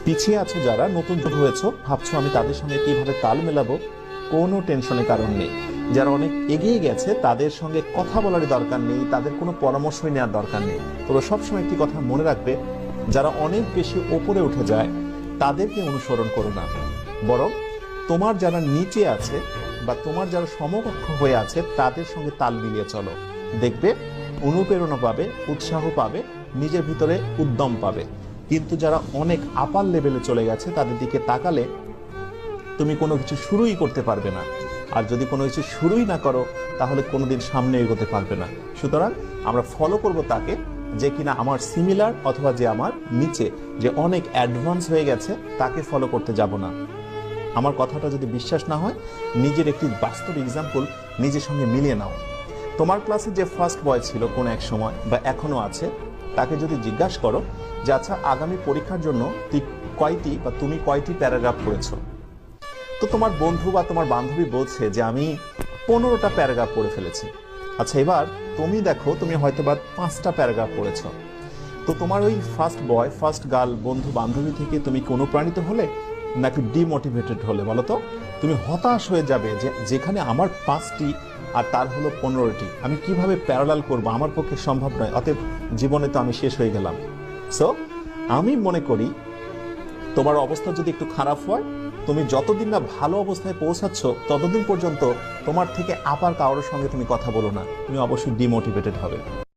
পিছিয়ে আছো যারা, নতুন যোগ হয়েছো, ভাবছো আমি তাদের সঙ্গে কিভাবে তাল মেলাবো, কোনো টেনশনের কারণ নেই। যারা অনেক এগিয়ে গেছে তাদের সঙ্গে কথা বলার দরকার নেই, তাদের কোনো পরামর্শই নেওয়ার দরকার নেই। তবে সবসময় একটি কথা মনে রাখবে, যারা অনেক বেশি ওপরে উঠে যায় তাদেরকে অনুসরণ করো না, বরং তোমার যারা নিচে আছে বা তোমার যারা সমকক্ষ হয়ে আছে তাদের সঙ্গে তাল মিলিয়ে চলো। দেখবে অনুপ্রেরণা পাবে, উৎসাহ পাবে, নিজের ভিতরে উদ্যম পাবে। কিন্তু যারা অনেক আপার লেভেলে চলে গেছে তাদের দিকে তাকালে তুমি কোনো কিছু শুরুই করতে পারবে না। আর যদি কোনো কিছু শুরুই না করো তাহলে কোনোদিন সামনে এগোতে পারবে না। সুতরাং আমরা ফলো করব তাকে যে কিনা আমার সিমিলার, অথবা যে আমার নিচে, যে অনেক অ্যাডভান্স হয়ে গেছে, তাকে ফলো করতে যাব না। আমার কথাটা যদি বিশ্বাস না হয়, নিজের একটি বাস্তব এক্সাম্পল নিজের সঙ্গে মিলিয়ে নাও। তোমার ক্লাসে যে ফার্স্ট বয় ছিল কোন এক সময় বা এখনো আছে, তাকে যদি জিজ্ঞাসা করো যে আচ্ছা আগামী পরীক্ষার জন্য তুমি কয়টি প্যারাগ্রাফ পড়েছো, তো তোমার বন্ধু বা তোমার বান্ধবী বলছে যে আমি 15টা প্যারাগ্রাফ পড়ে ফেলেছি। আচ্ছা এবার তুমি দেখো তুমি হয়তোবা 5টা প্যারাগ্রাফ পড়েছো। তো তোমার ওই ফার্স্ট বয়, ফার্স্ট গার্ল, বন্ধু বান্ধবী থেকে তুমি কি অনুপ্রাণিত হলে নাকি ডিমোটিভেটেড হলে বলো তো? তুমি হতাশ হয়ে যাবে যে যেখানে আমার 5টি আর তার হলো 15টি, আমি কিভাবে প্যারালাল করব, আমার পক্ষে সম্ভব নয়, অতএব জীবনে তো আমি শেষ হয়ে গেলাম। সো আমি মনে করি তোমার অবস্থা যদি একটু খারাপ হয়, তুমি যতদিন না ভালো অবস্থায় পৌঁছাচ্ছ ততদিন পর্যন্ত তোমার থেকে আপার কারোর সঙ্গে তুমি কথা বলো না, তুমি অবশ্যই ডিমোটিভেটেড হবে।